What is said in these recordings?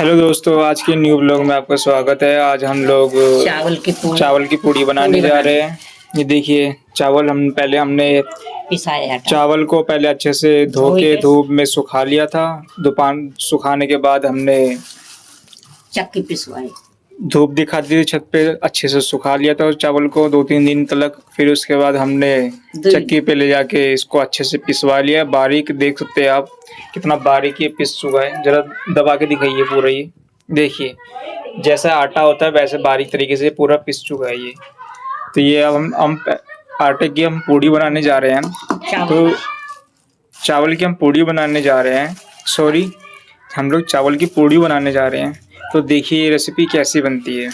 Hello दोस्तों, आज के न्यू ब्लॉग में आपका स्वागत है। आज हम लोग चावल की पूड़ी बनाने जा रहे हैं। ये देखिए चावल हमने पिसाया था। चावल को पहले अच्छे से धो के धूप में सुखा लिया था। दोपहर सुखाने के बाद हमने चक्की पिसवाई, धूप दिखा दी थी छत पे, अच्छे से सुखा लिया था उस चावल को 2-3 दिन तक। फिर उसके बाद हमने चक्की पे ले जाके इसको अच्छे से पिसवा लिया। बारीक देख सकते हैं आप कितना बारीक ये पिस चुका है। जरा दबा के दिखाइए पूरा, ये देखिए जैसा आटा होता है वैसे बारीक तरीके से पूरा पिस चुका है ये। तो ये अब हम आटे की हम पूड़ी बनाने जा रहे हैं। तो चावल की हम पूड़ी बनाने जा रहे हैं, सॉरी हम लोग चावल की पूड़ी बनाने जा रहे हैं। तो देखिए ये रेसिपी कैसी बनती है।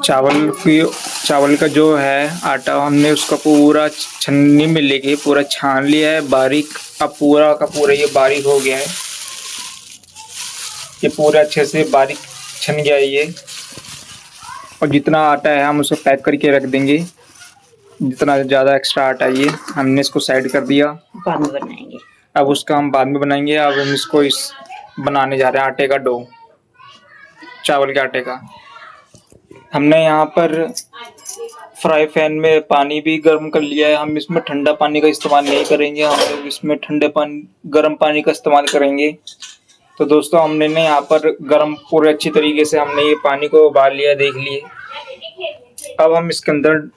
चावल का जो है आटा हमने उसका पूरा छन्नी में लेके पूरा छान लिया है बारीक। अब पूरा का पूरा ये बारीक हो गया है, ये पूरा अच्छे से बारीक छन गया है ये। और जितना आटा है हम उसे पैक करके रख देंगे। जितना ज़्यादा एक्स्ट्रा आटा है ये हमने इसको साइड कर दिया, बाद में बनाएंगे। अब उसका हम बाद में बनाएंगे। अब हम इसको बनाने जा रहे हैं आटे का डो, चावल के आटे का। हमने यहाँ पर फ्राई पैन में पानी भी गर्म कर लिया है। हम इसमें ठंडा पानी का इस्तेमाल नहीं करेंगे, हम लोग इसमें गर्म पानी का इस्तेमाल करेंगे। तो दोस्तों हमने ना यहाँ पर गर्म पूरे अच्छी तरीके से हमने ये पानी को उबाल लिया, देख लिए। अब हम इसके अंदर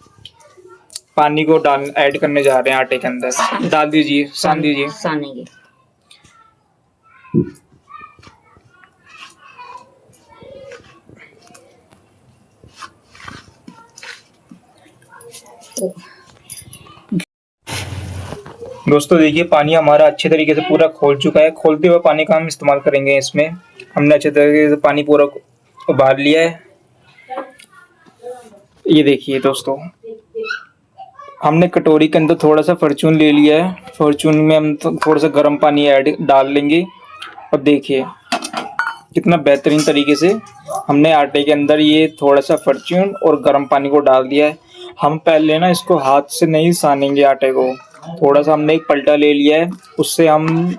पानी को ऐड करने जा रहे हैं आटे के अंदर। डाल दीजिए, सान दीजिए। सानेंगे। दोस्तों देखिए पानी हमारा अच्छे तरीके से पूरा खोल चुका है। खोलते हुए पानी का हम इस्तेमाल करेंगे इसमें। हमने अच्छे तरीके से पानी पूरा उबाल लिया है। ये देखिए दोस्तों, हमने कटोरी के अंदर थोड़ा सा फॉर्चून ले लिया है। फॉर्चून में हम थोड़ा सा गर्म पानी डाल लेंगे। और देखिए कितना बेहतरीन तरीके से हमने आटे के अंदर ये थोड़ा सा फॉर्चून और गर्म पानी को डाल दिया है। हम पहले ना इसको हाथ से नहीं सानेंगे आटे को, थोड़ा सा हमने एक पलटा ले लिया है, उससे हम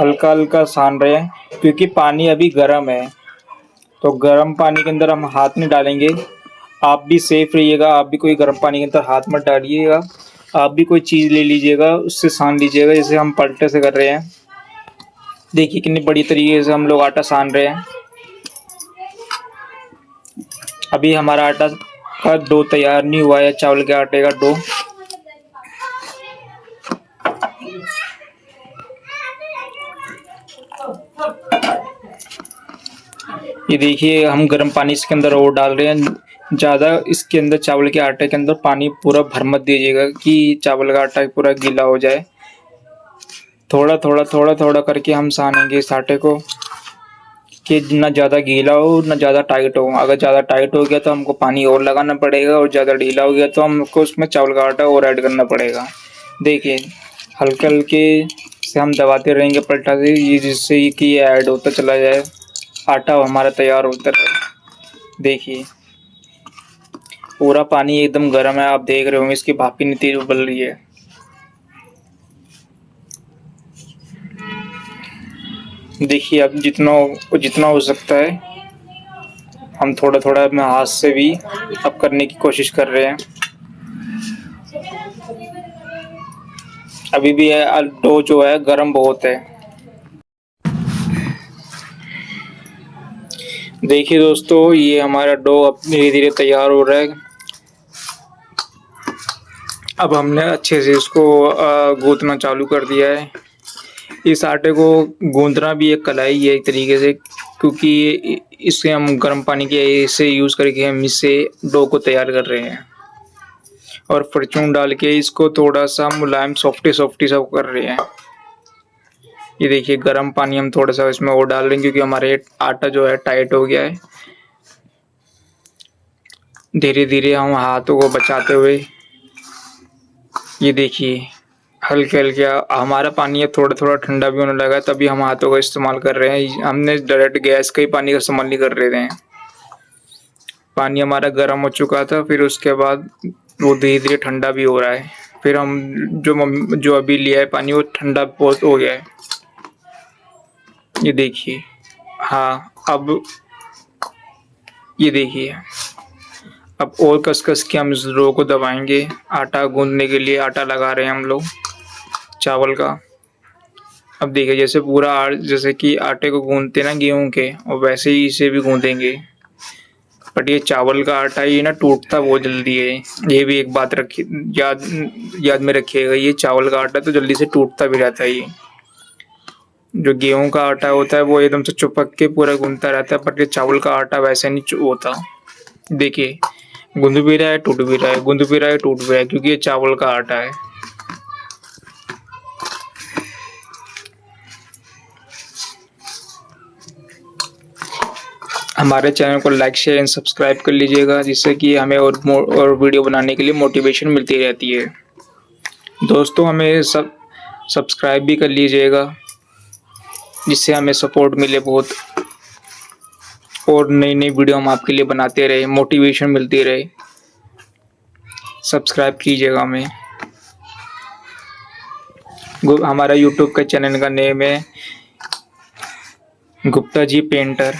हल्का हल्का सान रहे हैं क्योंकि पानी अभी गर्म है। तो गर्म पानी के अंदर हम हाथ नहीं डालेंगे। आप भी सेफ रहिएगा, आप भी कोई गर्म पानी के अंदर हाथ मत डालिएगा। आप भी कोई चीज़ ले लीजिएगा, उससे सान लीजिएगा, जैसे हम पलटे से कर रहे हैं। देखिए कितनी बड़ी तरीके से हम लोग आटा सान रहे हैं। अभी हमारा आटा का डो तैयार नहीं हुआ है, चावल के आटे का डो। ये देखिए हम गर्म पानी इसके अंदर और डाल रहे हैं। ज़्यादा इसके अंदर चावल के आटे के अंदर पानी पूरा भर मत दीजिएगा कि चावल का आटा पूरा गीला हो जाए। थोड़ा थोड़ा करके हम सानेंगे इस आटे को कि ना ज़्यादा गीला हो ना ज़्यादा टाइट हो। अगर ज़्यादा टाइट हो गया तो हमको पानी और लगाना पड़ेगा, और ज़्यादा ढीला हो गया तो हमको उसमें चावल का आटा और ऐड करना पड़ेगा। देखिए हल्के हल्के से हम दबाते रहेंगे पलटा से, ये जिससे कि ये ऐड होता चला जाए, आटा हमारा तैयार होता रहे। देखिए पूरा पानी एकदम गर्म है, आप देख रहे होंगे इसकी भाप कितनी तेज उबल रही है। देखिए अब जितना हो सकता है हम थोड़ा थोड़ा अपने हाथ से भी अब करने की कोशिश कर रहे हैं। अभी भी डो जो है गर्म बहुत है। देखिए दोस्तों ये हमारा डो अब धीरे धीरे तैयार हो रहा है। अब हमने अच्छे से इसको गूंथना चालू कर दिया है। इस आटे को गूंथना भी एक कला ही है एक तरीके से, क्योंकि इससे हम गर्म पानी के से यूज़ करके हम इससे डो को तैयार कर रहे हैं। और फॉर्चून डाल के इसको थोड़ा सा मुलायम सॉफ्टी सब कर रहे हैं। ये देखिए गर्म पानी हम थोड़ा सा इसमें और डाल रहे हैं क्योंकि हमारे आटा जो है टाइट हो गया है। धीरे धीरे हम हाथों को बचाते हुए, ये देखिए हल्के हल्के हमारा पानी अब थोड़ा थोड़ा ठंडा भी होने लगा है, तभी हम हाथों का इस्तेमाल कर रहे हैं। हमने डायरेक्ट गैस का ही पानी का इस्तेमाल नहीं कर रहे थे। पानी हमारा गर्म हो चुका था, फिर उसके बाद वो धीरे धीरे ठंडा भी हो रहा है। फिर हम जो अभी लिया है पानी वो ठंडा बहुत हो गया है। ये देखिए। हाँ, अब ये देखिए, अब और कस-कस के हम इस रो को दबाएँगे। आटा गूँदने के लिए आटा लगा रहे हैं हम लोग चावल का। अब देखिए जैसे पूरा जैसे कि आटे को गूँथते ना गेहूँ के, और वैसे ही इसे भी गूँथेंगे। बट ये चावल का आटा ये ना टूटता बहुत जल्दी है। ये भी एक बात रखिए, याद याद में रखिएगा, ये चावल का आटा तो जल्दी से टूटता भी रहता है ये। जो गेहूँ का आटा होता है वो एकदम से चिपक के पूरा गूँथता रहता है, बट ये चावल का आटा वैसे नहीं होता। देखिए, गूँथ भी रहा है, टूट भी रहा है, गूँथ भी रहा है, टूट भी रहा है, क्योंकि ये चावल का आटा है। हमारे चैनल को लाइक, शेयर एंड सब्सक्राइब कर लीजिएगा, जिससे कि हमें और वीडियो बनाने के लिए मोटिवेशन मिलती रहती है। दोस्तों, हमें सब्सक्राइब भी कर लीजिएगा, जिससे हमें सपोर्ट मिले बहुत, और नई नई वीडियो हम आपके लिए बनाते रहे, मोटिवेशन मिलती रहे। सब्सक्राइब कीजिएगा हमें। हमारा यूट्यूब का चैनल का नेम है गुप्ता जी पेंटर।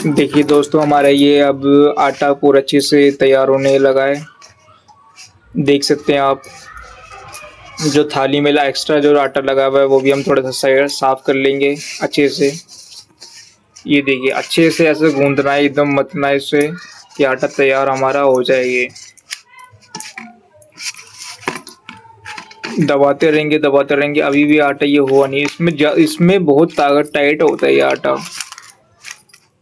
देखिए दोस्तों, हमारा ये अब आटा पूरा अच्छे से तैयार होने लगा है। देख सकते हैं आप, जो थाली में एक्स्ट्रा जो आटा लगा हुआ है वो भी हम थोड़ा सा साइड साफ कर लेंगे अच्छे से। ये देखिए, अच्छे से ऐसे गूंदना है, एकदम मतना है इससे कि आटा तैयार हमारा हो जाए। ये दबाते रहेंगे, अभी भी आटा ये हुआ नहीं। इसमें बहुत ताकत, टाइट होता है ये आटा।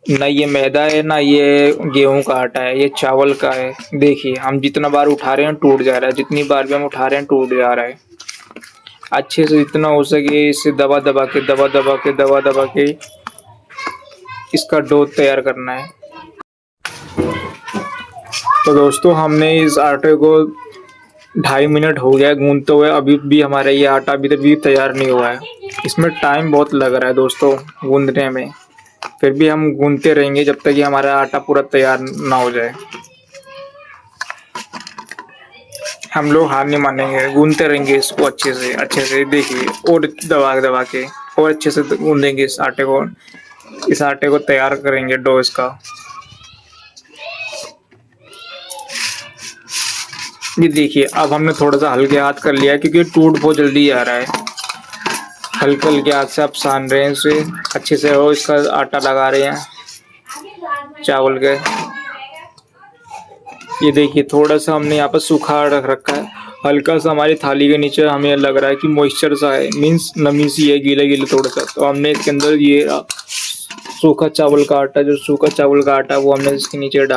ना ये मैदा है, ना ये गेहूं का आटा है, ये चावल का है। देखिए, हम जितना बार उठा रहे हैं टूट जा रहा है, जितनी बार भी हम उठा रहे हैं टूट जा रहा है। अच्छे से जितना हो सके इसे दबा दबा के इसका डो तैयार करना है। तो दोस्तों, हमने इस आटे को 2.5 मिनट हो गया गूंथते हुए, अभी भी हमारा ये आटा अभी तक भी तैयार नहीं हुआ है। इसमें टाइम बहुत लग रहा है दोस्तों गूंथने में। फिर भी हम गूंथते रहेंगे जब तक कि हमारा आटा पूरा तैयार ना हो जाए। हम लोग हार नहीं मानेंगे, गूंथते रहेंगे इसको अच्छे से। देखिए, और दबा के और अच्छे से गूंथेंगे इस आटे को तैयार करेंगे डो इसका। ये देखिए, अब हमने थोड़ा सा हल्के हाथ कर लिया है, क्योंकि टूट बहुत जल्दी आ रहा है। हल्के हाथ से आप सान रहे हैं इसे अच्छे से, और इसका आटा लगा रहे हैं चावल के। ये देखिए, थोड़ा सा हमने यहाँ पर सूखा रख रखा है, हल्का सा हमारी थाली के नीचे हमें लग रहा है कि मॉइस्चर सा है, मीन्स नमी सी है, गीला थोड़ा सा। तो हमने इसके अंदर ये सूखा चावल का आटा वो हमने इसके नीचे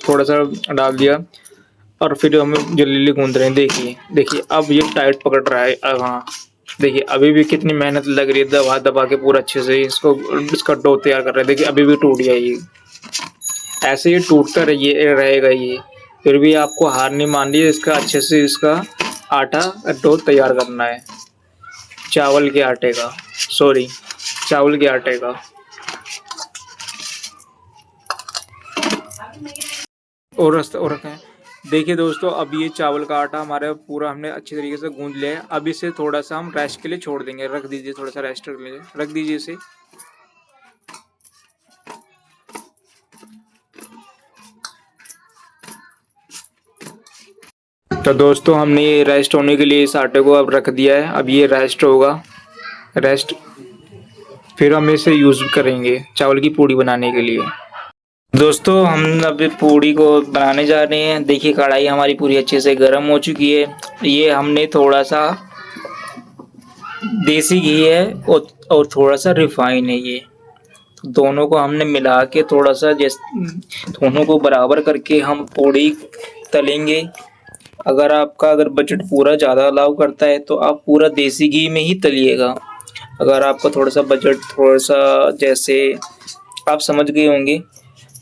थोड़ा सा डाल दिया, और फिर हम जल्दी गूंद रहे हैं। देखिए, अब ये टाइट पकड़ रहा है। अब हाँ, देखिए, अभी भी कितनी मेहनत लग रही है, दबा के पूरा अच्छे से इसका डो तैयार कर रहे हैं। देखिए, अभी भी टूट गया ये। ऐसे ही टूटता रहेगा ये। फिर भी आपको हार नहीं माननी है, अच्छे से इसका आटा डो तैयार करना है चावल के आटे का। और रखा है। देखिए दोस्तों, अब ये चावल का आटा हमारा पूरा हमने अच्छे तरीके से गूंद लिया है। अब इसे थोड़ा सा हम रेस्ट के लिए छोड़ देंगे। रख दीजिए, थोड़ा सा रेस्ट के लिए रख दीजिए इसे। तो दोस्तों, हमने ये रेस्ट होने के लिए इस आटे को अब रख दिया है। अब ये रेस्ट होगा, फिर हम इसे यूज़ करेंगे चावल की पूड़ी बनाने के लिए। दोस्तों, हम अभी पूड़ी को बनाने जा रहे हैं। देखिए, कढ़ाई हमारी पूरी अच्छे से गर्म हो चुकी है। ये हमने थोड़ा सा देसी घी है और थोड़ा सा रिफाइन है। ये दोनों को हमने मिला के थोड़ा सा दोनों को बराबर करके हम पूड़ी तलेंगे। अगर बजट पूरा ज़्यादा अलाउ करता है तो आप पूरा देसी घी में ही तलिएगा। अगर आपका थोड़ा सा जैसे आप समझ गए होंगे,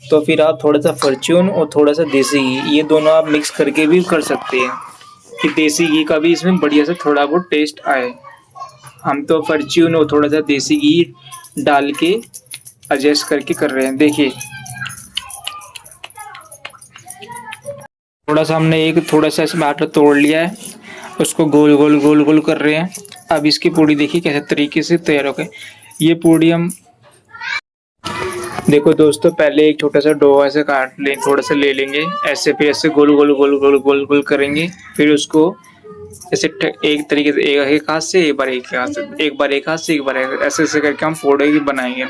तो फिर आप थोड़ा सा फॉर्च्यून और थोड़ा सा देसी घी, ये दोनों आप मिक्स करके भी कर सकते हैं, कि देसी घी का भी इसमें बढ़िया से थोड़ा बहुत टेस्ट आए। हम तो फॉर्च्यून और थोड़ा सा देसी घी डाल के एडजस्ट करके कर रहे हैं। देखिए, थोड़ा सा हमने थोड़ा सा इसमें आटा तोड़ लिया है, उसको गोल गोल गोल गोल कर रहे हैं। अब इसकी पूड़ी देखिए कैसे तरीके से तैयार हो गई। ये पूड़ी हम देखो दोस्तों, पहले एक छोटा सा डो ऐसे काट लें, थोड़ा सा ले लेंगे ऐसे, फिर ऐसे गोल गोल गोल गोल गोल गोल करेंगे। फिर उसको ऐसे एक तरीके से एक हाथ से, एक बार एक हाथ से, एक बार एक हाथ से, एक बार ऐसे ऐसे करके हम पूड़ी बनाएंगे।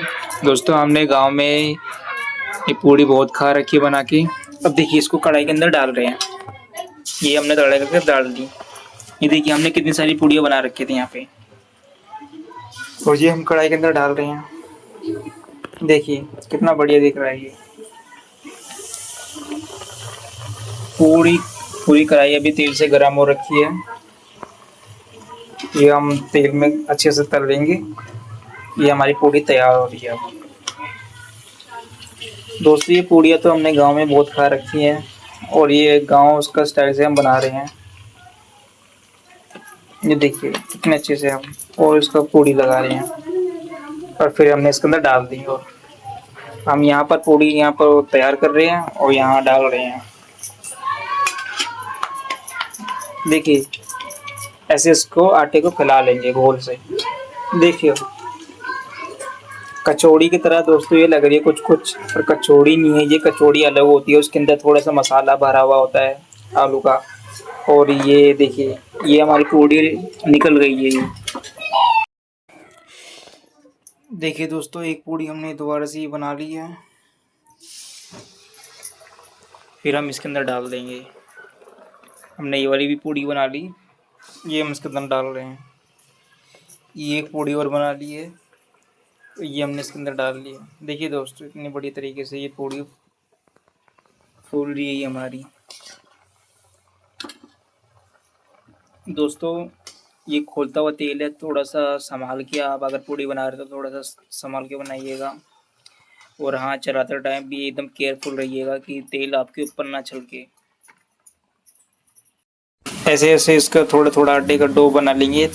दोस्तों हमने गांव में ये पूड़ी बहुत खा रखी है बना के। अब देखिए इसको कढ़ाई के अंदर डाल रहे हैं। ये हमने कढ़ाई के अंदर डाल दी। ये देखिए हमने कितनी सारी पूड़ियाँ बना रखी थी यहाँ पे, और ये हम कढ़ाई के अंदर डाल रहे हैं। देखिए कितना बढ़िया दिख रहा है ये पूरी पूरी कढ़ाई अभी तेल से गर्म हो रखी है। ये हम तेल में अच्छे से तल लेंगे। ये हमारी पूड़ी तैयार हो रही है अब। दोस्तों ये पूड़ियाँ तो हमने गांव में बहुत खा रखी हैं, और ये गांव उसका स्टाइल से हम बना रहे हैं। ये देखिए कितने अच्छे से हम और इसका पूड़ी लगा रहे हैं, और फिर हमने इसके अंदर डाल दी, और हम यहाँ पर पूड़ी यहाँ पर तैयार कर रहे हैं और यहाँ डाल रहे हैं। देखिए ऐसे इसको आटे को फैला लेंगे गोल से। देखिए कचौड़ी की तरह दोस्तों ये लग रही है कुछ कुछ, पर कचौड़ी नहीं है। ये कचौड़ी अलग होती है, उसके अंदर थोड़ा सा मसाला भरा हुआ होता है आलू का। और ये देखिए ये हमारी पूड़ी निकल गई है। ये देखिए दोस्तों एक पूड़ी हमने दोबारा से ये बना ली है। फिर हम इसके अंदर डाल देंगे। हमने ये वाली भी पूड़ी बना ली, ये हम इसके अंदर डाल रहे हैं। ये एक पूड़ी और बना ली है, ये हमने इसके अंदर डाल लिया। देखिए दोस्तों इतनी बढ़िया तरीके से ये पूड़ी फूल रही है हमारी। दोस्तों ये खोलता हुआ तेल है, थोड़ा सा संभाल के आप अगर पूड़ी बना रहे हो तो थोड़ा सा संभाल के बनाइएगा। और हाँ चलाते टाइम भी एकदम केयरफुल रहिएगा कि तेल आपके ऊपर ना छलके। ऐसे ऐसे इसका थोड़ा थोड़ा आटे का डो बना लेंगे,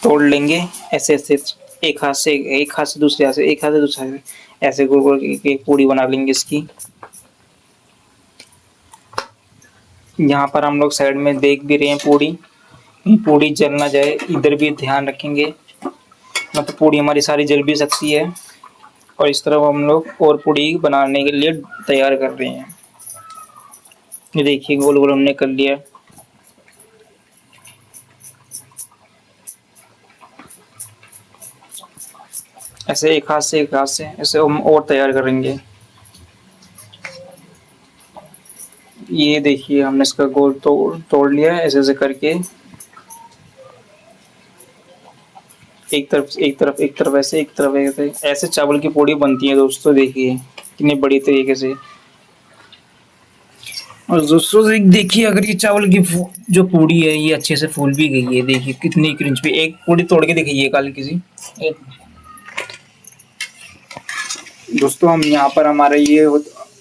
तोड़ लेंगे ऐसे ऐसे, एक हाथ से दूसरे हाथ से, एक हाथ से दूसरे हाथ से, ऐसे गोल गोल के पूड़ी बना लेंगे इसकी। यहाँ पर हम लोग साइड में देख भी रहे हैं पूड़ी, पूड़ी जल ना जाए इधर भी ध्यान रखेंगे, मतलब पूड़ी हमारी सारी जल भी सकती है। और इस तरह हम लोग और पूड़ी बनाने के लिए तैयार कर रहे हैं। ये देखिए गोल गोल हमने कर लिया। ऐसे एक हाथ से ऐसे हम और तैयार करेंगे। ये देखिए हमने इसका गोल तोड़ लिया है ऐसे ऐसे करके, एक तरफ ऐसे, एक तरफ ऐसे। ऐसे चावल की पूड़ी बनती है दोस्तों, देखिए कितनी बड़ी तरीके से। और दोस्तों देखिए अगर ये चावल की जो पूड़ी है ये अच्छे से फूल भी गई है। देखिए कितनी क्रिस्पी। एक पूड़ी तोड़ के देखिए ये काली किसी एक। दोस्तों हम यहाँ पर हमारे ये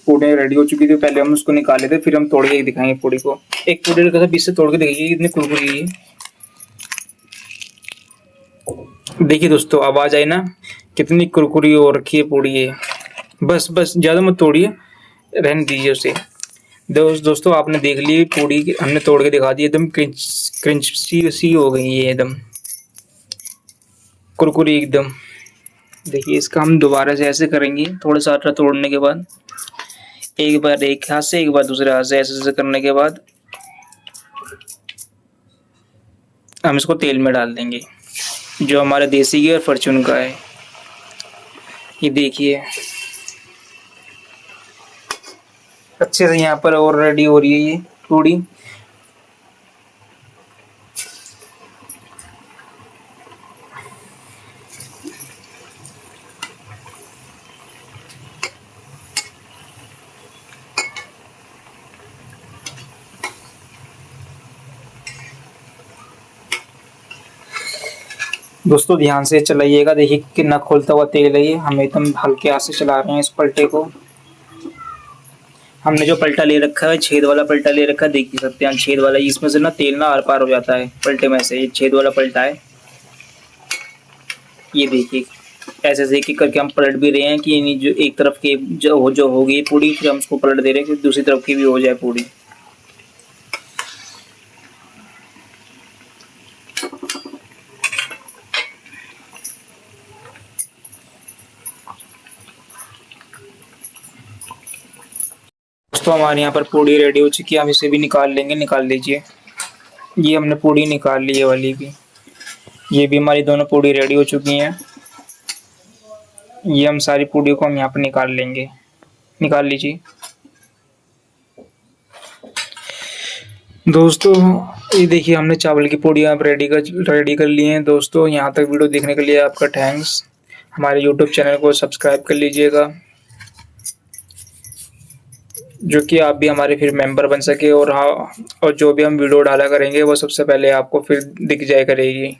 पूड़ी रेडी हो चुकी थी, पहले हम उसको निकाले थे, फिर हम तोड़ के दिखाएंगे पूड़ी को। एक पूड़ी का पीस से तोड़ के देखिए कितनी कुरकुरी है। देखिए दोस्तों आवाज आई ना, कितनी कुरकुरी हो रखी है पूड़ी है। बस बस ज्यादा मत तोड़िए, रहने दीजिए उसे। दोस्तों आपने देख ली पूड़ी, हमने तोड़ के दिखा दी, एकदम क्रंची सी हो गई है, एकदम कुरकुरी एकदम। देखिए इसका हम दोबारा से ऐसे करेंगे, थोड़ा सा आटा तोड़ने के बाद, एक बार एक हाथ से, एक बार दूसरे हाथ से, ऐसे ऐसे करने के बाद हम इसको तेल में डाल देंगे, जो हमारे देसी घी और फॉर्चून का है। ये देखिए अच्छे से यहाँ पर और रेडी हो रही है ये पूड़ी। दोस्तों ध्यान से चलाइएगा, देखिए कितना खोलता हुआ तेल है ये। हम एकदम हल्के हाथ से चला रहे हैं इस पलटे को। हमने जो पलटा ले रखा है, छेद वाला पलटा ले रखा है, देख ही सकते हैं छेद वाला, इसमें से ना तेल ना आर पार हो जाता है पलटे में से। ये छेद वाला पलटा है। ये देखिए ऐसे ऐसे एक करके हम पलट भी रहे हैं कि जो एक तरफ के जो होगी पूड़ी, फिर हम उसको पलट दे रहे हैं कि दूसरी तरफ की भी हो जाए पूड़ी। दोस्तों हमारे यहाँ पर पूड़ी रेडी हो चुकी है, हम इसे भी निकाल लेंगे। निकाल लीजिए। ये हमने पूड़ी निकाल ली, ये वाली भी। ये भी हमारी दोनों पूड़ी रेडी हो चुकी हैं। ये हम सारी पूड़ियों को हम यहाँ पर निकाल लेंगे। निकाल लीजिए। दोस्तों ये देखिए, हमने चावल की पूड़ियाँ अब रेडी कर ली हैं। दोस्तों यहाँ तक वीडियो देखने के लिए आपका थैंक्स। हमारे यूट्यूब चैनल को सब्सक्राइब कर लीजिएगा, जो कि आप भी हमारे फिर मेंबर बन सके, और हाँ, और जो भी हम वीडियो डाला करेंगे वो सबसे पहले आपको फिर दिख जाया करेगी।